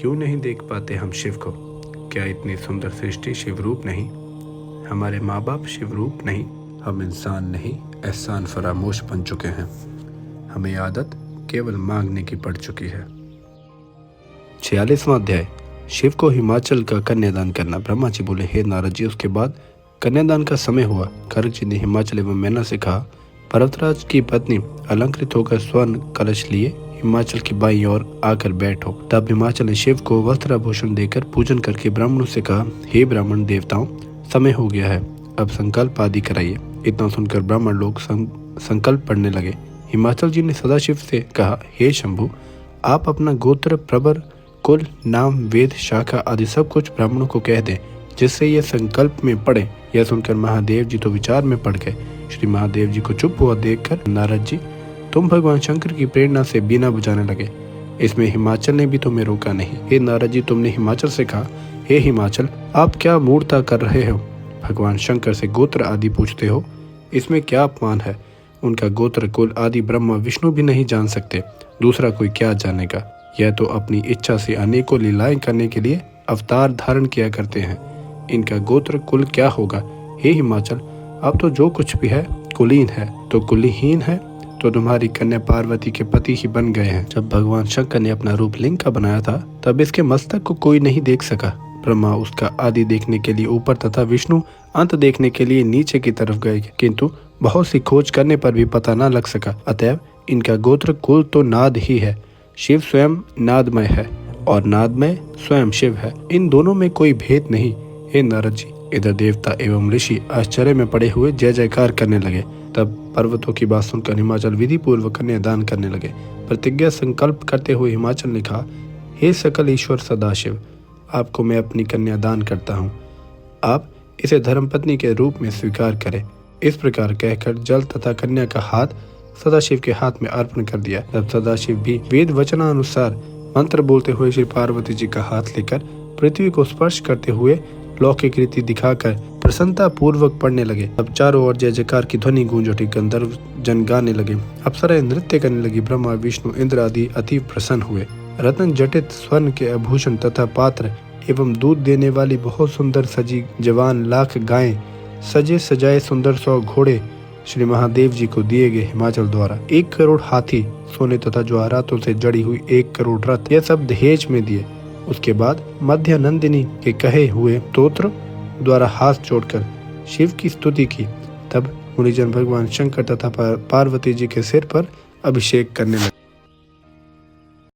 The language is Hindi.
क्यों नहीं देख पाते हम शिव को? क्या इतनी सुंदर सृष्टि शिव रूप नहीं? हमारे माँ बाप शिव रूप नहीं? हम इंसान नहीं, एहसान फरामोश बन चुके हैं। हमें आदत केवल मांगने की पड़ चुकी है। 46वां अध्याय। शिव को हिमाचल का कन्यादान करना। ब्रह्मा जी बोले, हे नारद जी, उसके बाद कन्यादान का समय हुआ। कर्क जी ने हिमाचल एवं मैना से कहा, पर्वतराज की पत्नी अलंकृत होकर स्वर्ण कलश लिए हिमाचल की बाईं ओर आकर बैठो। तब हिमाचल ने शिव को वस्त्राभूषण देकर पूजन करके ब्राह्मणों से कहा, हे ब्राह्मण देवताओं, समय हो गया है, अब संकल्प आदि कराइए। इतना सुनकर ब्राह्मण लोग संकल्प पढ़ने लगे। हिमाचल जी ने सदाशिव से कहा, हे शंभु, आप अपना गोत्र, प्रवर, कुल, नाम, वेद, शाखा आदि सब कुछ ब्राह्मणों को कह दें, जिससे ये संकल्प में पड़े। यह सुनकर महादेव जी तो विचार में पड़ गए। श्री महादेव जी को चुप हुआ देखकर नारद जी, तुम भगवान शंकर की प्रेरणा से बीना बजाने लगे। इसमें हिमाचल ने भी तुम्हें रोका नहीं। हे नारद जी, तुमने हिमाचल से कहा, हे हिमाचल, आप क्या मूर्खता कर रहे हो? भगवान शंकर से गोत्र आदि पूछते हो, इसमें क्या अपमान है? उनका गोत्र, कुल आदि ब्रह्मा विष्णु भी नहीं जान सकते, दूसरा कोई क्या जानेगा? यह तो अपनी इच्छा से अनेकों लीलाएं करने के लिए अवतार धारण किया करते हैं। इनका गोत्र कुल क्या होगा? हे हिमाचल, अब तो जो कुछ भी है कुलीन है, तो कुलीहीन है तो तुम्हारी कन्या पार्वती के पति ही बन गए हैं। जब भगवान शंकर ने अपना रूप लिंग का बनाया था, तब इसके मस्तक को कोई नहीं देख सका। ब्रह्मा उसका आदि देखने के लिए ऊपर तथा विष्णु अंत देखने के लिए नीचे की तरफ गए, किंतु बहुत सी खोज करने पर भी पता न लग सका। अतएव इनका गोत्र कुल तो नाद ही है। शिव स्वयं नादमय है और नादमय स्वयं शिव है। इन दोनों में कोई भेद नहीं। हे नारद जी, इधर देवता एवं ऋषि आश्चर्य में पड़े हुए जय जयकार करने लगे। तब पर्वतों की बात सुनकर हिमाचल विधि पूर्वक कन्यादान करने लगे। प्रतिज्ञा संकल्प करते हुए हिमाचल ने कहा, हे सकल ईश्वर सदाशिव, आपको मैं अपनी कन्यादान करता हूँ। आप इसे धर्मपत्नी के रूप में स्वीकार करें। इस प्रकार कहकर जल तथा कन्या का हाथ सदाशिव के हाथ में अर्पण कर दिया। तब सदाशिव भी वेद वचनानुसार मंत्र बोलते हुए श्री पार्वती जी का हाथ लेकर पृथ्वी को स्पर्श करते हुए लौकिक रीति दिखाकर प्रसन्नता पूर्वक पढ़ने लगे। अब चारों ओर जय जयकार की ध्वनि गूंज उठी। गंधर्व जन गाने लगे, अप्सराएं नृत्य करने लगी। ब्रह्मा, विष्णु, इंद्र आदि अति प्रसन्न हुए। रत्न जटित स्वर्ण के आभूषण तथा पात्र एवं दूध देने वाली बहुत सुंदर सजी जवान लाख गायें, सजे सजाए सुंदर 100 घोड़े श्री महादेव जी को दिए गए। हिमाचल द्वारा 1 करोड़ हाथी, सोने तथा जवाहरातों से जड़ी हुई 1 करोड़ रथ, यह सब दहेज में दिए। उसके बाद मध्य नंदिनी के कहे हुए स्तोत्र द्वारा हाथ जोड़कर शिव की स्तुति की। तब मुनिजन भगवान शंकर तथा पार्वती जी के सिर पर अभिषेक करने लगे।